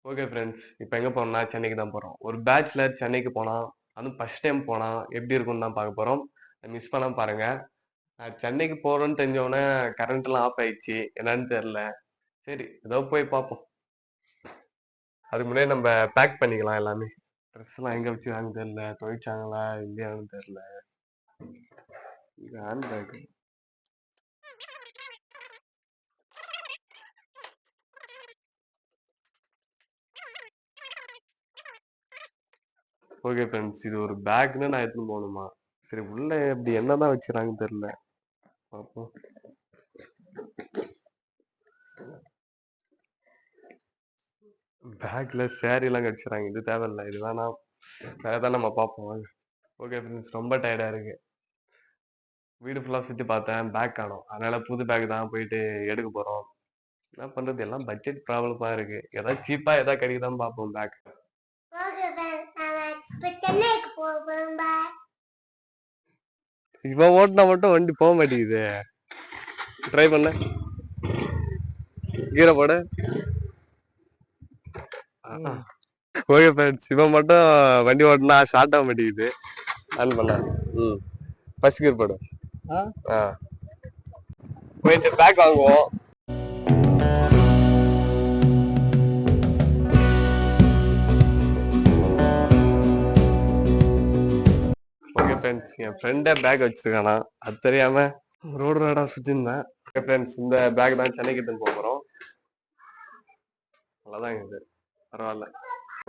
Okay friends. இப்ப எங்க போறோம்னா, சென்னைக்கு தான் போறோம். ஒரு பேச்சுலர் சென்னைக்கு போனா, அதுவும் ஃபர்ஸ்ட் டைம் போனா எப்படி இருக்கும்னு தான் பார்க்க போறோம். மிஸ் பண்ணாம பாருங்க. சென்னைக்கு போறோம்ன்னு தெரிஞ்ச உடனே கரண்ட்லாம் ஆஃப் ஆயிடுச்சு. என்னன்னு தெரியல. சரி, ஏதோ போய் பார்ப்போம். அதுக்கு முன்னாடி நம்ம பேக் பண்ணிக்கலாம் எல்லாமே. ட்ரெஸ்லாம் எங்க வச்சுருக்காங்கன்னு தெரியல. துவைச்சாங்களா இல்லையான்னு தெரியல. இது ஹேண்ட் பேக். Okay friends. இது ஒரு பேக்ன்னு நான் எடுத்துன்னு போகணுமா? சரி, உள்ள இப்படி என்னதான் வச்சுருக்காங்கன்னு தெரியல. பார்ப்போம். பேக்ல சேரீ எல்லாம் கடிச்சிடறாங்க. இது தேவையில்ல. இது வேணாம். வேற தான் நம்ம பார்ப்போம் வாங்க. ஓகே ஃப்ரெண்ட்ஸ், ரொம்ப டயர்டா இருக்கு. வீடு ஃபுல்லா சுத்தி பார்த்தேன், பேக் காணோம். அதனால புது பேக் தான் போயிட்டு எடுக்க போறோம். என்ன பண்றது, எல்லாம் பட்ஜெட் ப்ராப்ளமா இருக்கு. ஏதாவது சீப்பா ஏதாவது கிடைக்குதான்னு பார்ப்போம் பேக். இவன் ஓட்டினா மட்டும் வண்டி போக மாட்டேங்குது. ட்ரை பண்ண, கீரை போட. ஓகே ஃப்ரெண்ட்ஸ், இவன் மட்டும் வண்டி ஓட்டினா ஷார்ட் ஆக மாட்டேங்குது. ஆன் பண்ண. ஃபர்ஸ்ட் கீர் போடு. போயிட்டு பேக் வாங்குவோம். ஓகே ஃப்ரெண்ட்ஸ், என் ஃப்ரெண்டே பேக் வச்சிருக்கானா, அது தெரியாம ரோடா சுத்திருந்தேன். ஓகே ஃப்ரெண்ட்ஸ், இந்த பேக் தான் சென்னைக்கு எடுத்துன்னு போக போறோம். நல்லாதான் இது, பரவாயில்ல.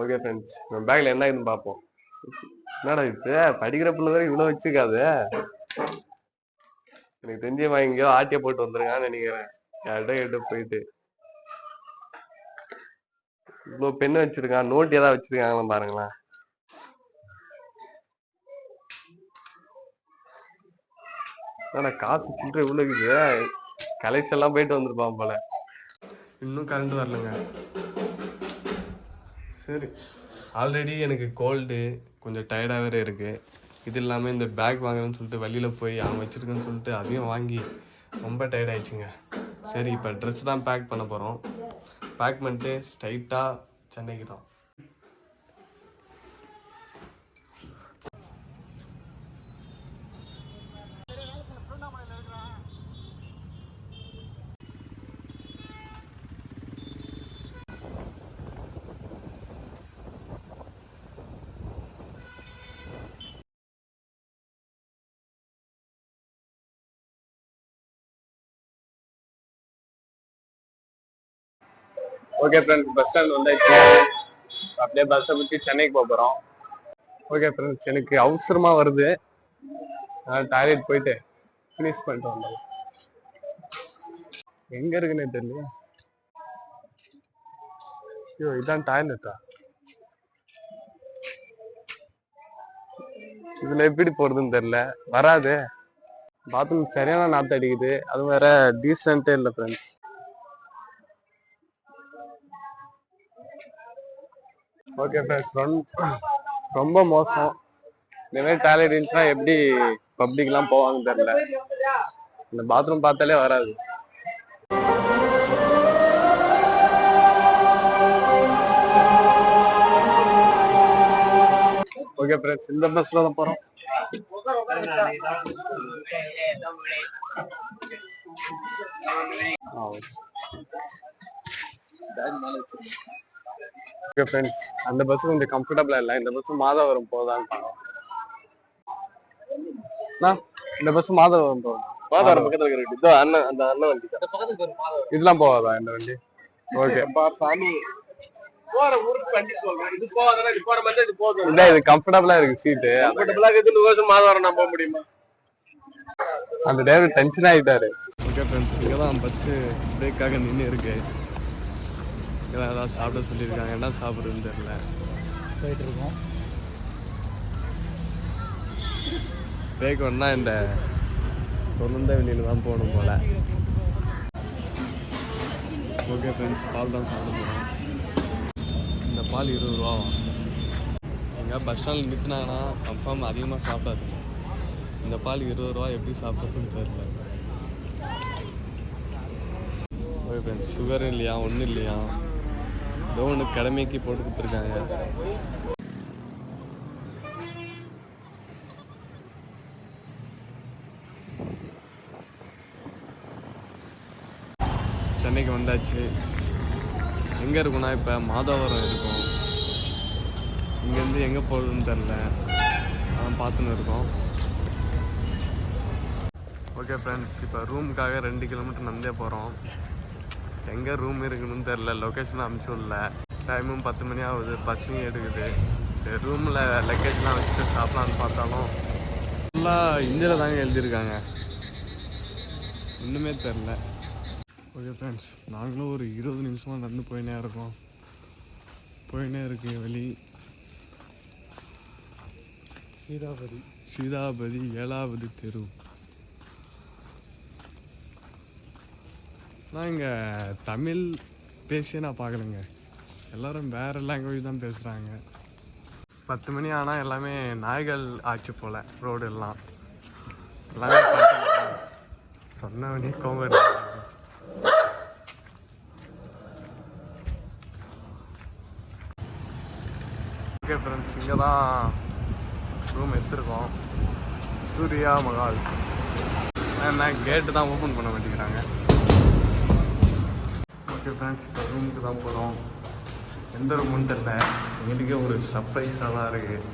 ஓகே ஃப்ரெண்ட்ஸ், நம்ம பேக்ல என்ன இருக்குன்னு பார்ப்போம். என்னடா இது, படிக்கிற பிள்ளை வரை இவ்வளவு வச்சுக்காது. எனக்கு தெரிஞ்சவன் எங்கேயோ ஆட்டிய போட்டு வந்துருக்கான்னு நினைக்கிறேன். யார்கிட்ட எடுத்து போயிட்டு இவ்வளவு பெண்ணு வச்சிருக்கான். நோட் ஏதாவது வச்சிருக்காங்கன்னு பாருங்களேன். ஆனா காசு சில்லறை இவ்வளவு இருக்குது. கலெக்ஷன் எல்லாம் போயிட்டு வந்திருப்பான் போல. இன்னும் கரண்ட் வரலங்க. சரி, ஆல்ரெடி எனக்கு கோல்டு, கொஞ்சம் டயர்டாக வேற இருக்கு. இது இல்லாமல் இந்த பேக் வாங்குறேன்னு சொல்லிட்டு வெளியில் போய் அவன் வச்சிருக்கேன்னு சொல்லிட்டு அதையும் வாங்கி ரொம்ப டயர்ட் ஆயிடுச்சுங்க. சரி, இப்போ ட்ரெஸ் தான் பேக் பண்ண போகிறோம். பேக் பண்ணிட்டு ஸ்ட்ரைட்டாக சென்னைக்கு தான். ஓகே ஃப்ரெண்ட்ஸ், பஸ் ஸ்டாண்ட் வந்தாச்சு. அப்படியே பஸ்ஸை பிடிச்சி சென்னைக்கு போக போகிறோம். ஓகே ஃப்ரெண்ட்ஸ், எனக்கு அவசரமாக வருது. டாய்லெட் போயிட்டு ஃபினிஷ் பண்ணிட்டு வந்தோம். எங்க இருக்குன்னு தெரியல. ஐயோ, இதான் டாய்லெட்டா? இதுல எப்படி போறதுன்னு தெரியல. வராது. பாத்ரூம் சரியான நாத்து அடிக்குது. அது வேற டீசென்ட்டே இல்லை ஃப்ரெண்ட்ஸ். ஓகே ஃப்ரெண்ட்ஸ், ரொம்ப மோசம். இந்த மாதிரி டாய்லெட் இருந்துச்சுன்னா எப்படி பப்ளிக்லாம் போவாங்கன்னு தெரியல. இந்த பாத்ரூம் பார்த்தாலே வராது. ஓகே ஃப்ரெண்ட்ஸ், இந்த பஸ்ல தான் போறோம். ஓகே ஃப்ரெண்ட்ஸ், அந்த பஸ் கொஞ்சம் கம்ஃபர்டபுளா இல்லை. இந்த பஸ் மாதவரம் போதான்னு பார்க்கலாம். இந்த பஸ் மாதவரம் போகுது. மாதவரம் பக்கத்துல இருக்கு. இதோ அண்ணன், அந்த அண்ணன் வண்டி இதெல்லாம் போகாதா இந்த வண்டி? ஓகே சாமி, போற ஊருக்கு வண்டி சொல்றேன். இது போகாதா? இது போற மாதிரி இது போதும். இல்ல, இது கம்ஃபர்டபுளா இருக்கு சீட்டு. கம்ஃபர்டபுளா இருக்குது. மாதவரம் நான் போக முடியுமா? அந்த டிரைவர் டென்ஷன் ஆகிட்டாரு. ஓகே ஃப்ரெண்ட்ஸ், இங்கே தான் பஸ்ஸு பிரேக்காக நின்று இருக்கு. இங்கெல்லாம் ஏதாவது சாப்பிட சொல்லியிருக்காங்க. என்ன சாப்பிட்றதுன்னு தெரியல. போயிட்டு இருக்கோம். பிரேக் ஒன்னா இந்த தொழுந்த வெளியில் தான் போகணும் போல. ஓகே ஃப்ரெண்ட்ஸ், பால் தான் சாப்பிட போகிறோம். இந்த பால் 20 ரூபாவா? எங்கே பஸ் ஸ்டாண்டில் நிறுத்தினாங்கன்னா கன்ஃபார்ம் அதிகமாக சாப்பிடாது. இந்த பால் 20 ரூபா, எப்படி சாப்பிட்றதுன்னு தெரியல. ஓகே ஃப்ரெண்ட்ஸ், சுகர் இல்லையா, ஒன்றும் இல்லையா. ஏதோ ஒன்று கடமைக்கு போட்டு கொடுத்துருக்காங்க. சென்னைக்கு வந்தாச்சு. எங்கே இருக்குன்னா இப்போ மாதவரம் இருக்கும். இங்கேருந்து எங்கே போகுதுன்னு தெரில, அதான் பார்த்துன்னு இருக்கோம். ஓகே ஃப்ரெண்ட்ஸ், இப்போ ரூமுக்காக 2 கிலோமீட்டர் நடந்தே போகிறோம். எங்கே ரூம் இருக்குன்னு தெரில, லொக்கேஷன் அனுப்பிச்சுடல. டைமும் 10 மணி ஆகுது, பஸ்ஸையும் எடுக்குது. சரி ரூமில் லக்கேஜ்லாம் வச்சுட்டு சாப்பிட்லான்னு பார்த்தாலும் ஃபுல்லாக இந்தியில் தாங்க எழுதியிருக்காங்க, ஒன்றுமே தெரில. ஓகே ஃப்ரெண்ட்ஸ், நாங்களும் ஒரு 20 நிமிஷமாக நடந்து போயினே இருக்கோம். போயினே இருக்கு வெளி சீதாபதி 7வது தெரு. நான் இங்கே தமிழ் பேசியே நான் பார்க்கலைங்க, எல்லோரும் வேறு லாங்குவேஜ் தான் பேசுகிறாங்க. 10 மணி ஆனால் எல்லாமே நாய்கள் ஆச்சு போல் ரோடு எல்லாம். எல்லாமே சொன்னவனே கோவம். ஓகே ஃப்ரெண்ட்ஸ், இங்கே தான் ரூம் எடுத்துருக்கோம். சூர்யா மகால். என்ன கேட்டு தான் ஓப்பன் பண்ண மாட்டேங்கிறாங்க. ஓகே ஃப்ரெண்ட்ஸ், இப்போ ரூமுக்கு தான் போகிறோம். எந்த ரூமுன்னு தெரியல, எங்களுக்கே ஒரு சர்ப்ரைஸாக தான் இருக்குது.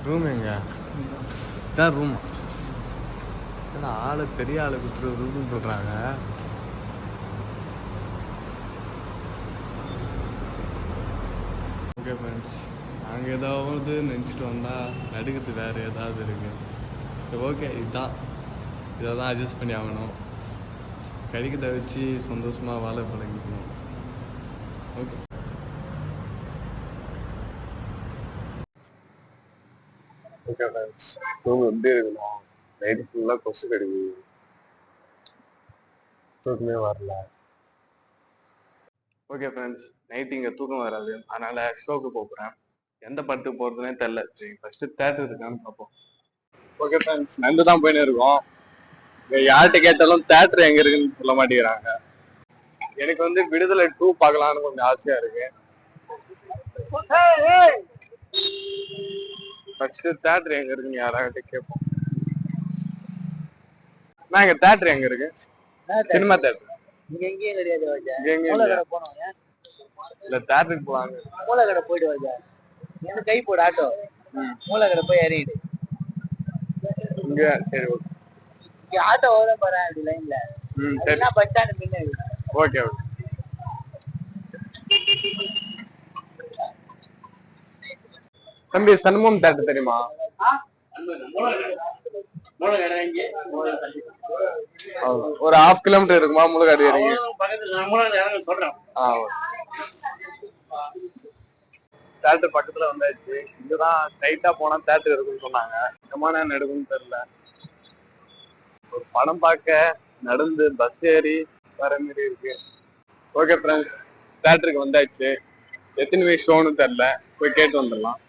ரூம் எங்க இதான் ரூமா? ஏன்னா ஆளு பெரிய ஆளு கொடுத்துரு ரூம்னு சொல்கிறாங்க. ஓகே ஃப்ரெண்ட்ஸ், நாங்கள் ஏதாவது நினச்சிட்டு வந்தால் நடுக்கிறது வேறு ஏதாவது இருக்குது. ஓகே, இதுதான், இதை தான் அட்ஜஸ்ட் பண்ணி ஆகணும். கடிக்கத்தை வச்சு சந்தோஷமாக வாழ பழகிக்கணும். ஓகே ஓகே ஃப்ரெண்ட்ஸ், ரூம் எப்படி இருக்கணும்? நைட்டு ஃபுல்லாக கொசு கடிக்குது, தூக்கமே வரல. ஓகே ஃப்ரெண்ட்ஸ், நைட்டு இங்கே தூக்கம் வராது, அதனால் ஷோக்கு போகிறேன். எந்த படத்துக்கு போகிறதுனே தெரில. சரி ஃபஸ்ட்டு தேட்டர் இருக்கான்னு பார்ப்போம். ஓகே ஃப்ரெண்ட்ஸ், நந்து தான் போயின்னு இருக்கோம். இங்கே யார்கிட்ட கேட்டாலும் தேட்டர் எங்கே இருக்குன்னு சொல்ல மாட்டேங்கிறாங்க. எனக்கு வந்து விடுதலை 2 பார்க்கலான்னு கொஞ்சம் ஆசையாக இருக்கு. ஃபஸ்ட்டு தேட்டர் எங்கே இருக்குன்னு யாராகிட்ட கேட்போம். நான் இங்கே தேட்டர் எங்கே இருக்கு? சினிமா தேட்டர் எங்கேயும் கிடையாது. இல்ல தேட்டருக்கு போவாங்க. மூலக்கடை போயிட்டு வாங்க, என்ன கை போடு ஆட்டோ, மூலக்கடை போய் இறங்கிடு இங்க. சரி ஓகே, இங்க ஆட்டோ ஓட போறேன் அப்படி லைன்ல. சரி, பஸ் ஸ்டாண்ட் பின்னாடி. Okay okay. தம்பி, சண்முகம் தேட்டர் தெரியுமா? ஒரு 1/2 கிலோமீட்டர் இருக்குமா முழுகாடு இறங்கி? தேட்டர் பக்கத்துல வந்தாச்சு. இங்கதான் டைட்டா போனா தேட்டர் இருக்குன்னு சொன்னாங்க. எம்மா நேரம் எடுக்குன்னு தெரியல. ஒரு படம் பார்க்க நடந்து பஸ் ஏறி வர மாதிரி இருக்கு. ஓகே ஃப்ரெண்ட்ஸ், தேட்டருக்கு வந்தாச்சு. எத்தனை மணி ஷோன்னு தெரியல, போய் கேட்டு வந்துடலாம்.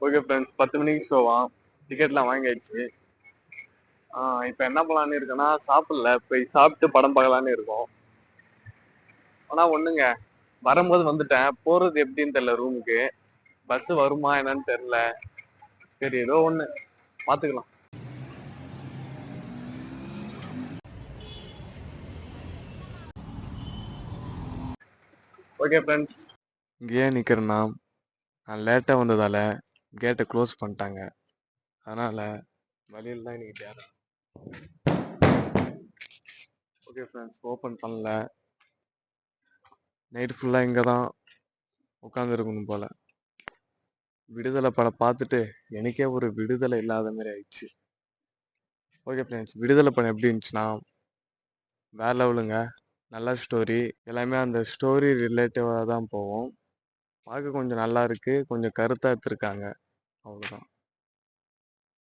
ஓகே ஃப்ரெண்ட்ஸ், 10 மணிக்கு ஷோவாம். டிக்கெட்லாம் வாங்கியாச்சு. இப்போ என்ன பண்ணலான்னு இருக்குன்னா, சாப்பிடல, போய் சாப்பிட்டு படம் பார்க்கலான்னு இருக்கோம். ஆனா ஒண்ணுங்க, வரும்போது வந்துட்டேன், போறது எப்படின்னு தெரியல ரூமுக்கு. பஸ் வருமா என்னன்னு தெரியல. சரி ஏதோ ஒண்ணு பாத்துக்கலாம். ஓகே ஃப்ரெண்ட்ஸ், இங்கேயே நிக்கிறேன்னா, நான் லேட்டா வந்ததால கேட்டை க்ளோஸ் பண்ணிட்டாங்க. அதனால வழியில் தான் இன்னைக்கு தேடுறேன். ஓகே ஃப்ரெண்ட்ஸ், ஓப்பன் பண்ணல. நைட் ஃபுல்லாக இங்கே தான் உட்காந்துருக்கணும் போல். விடுதலை படம் பார்த்துட்டு எனக்கே ஒரு விடுதலை இல்லாத மாதிரி ஆயிடுச்சு. ஓகே ஃப்ரெண்ட்ஸ், விடுதலை படம் எப்படி இருந்துச்சுன்னா வேற லெவலுங்க. நல்ல ஸ்டோரி, எல்லாமே அந்த ஸ்டோரி ரிலேட்டிவாக தான் போவோம். பார்க்க கொஞ்சம் நல்லா இருக்குது, கொஞ்சம் கருத்தாக எடுத்துருக்காங்க, அவ்வளோதான்.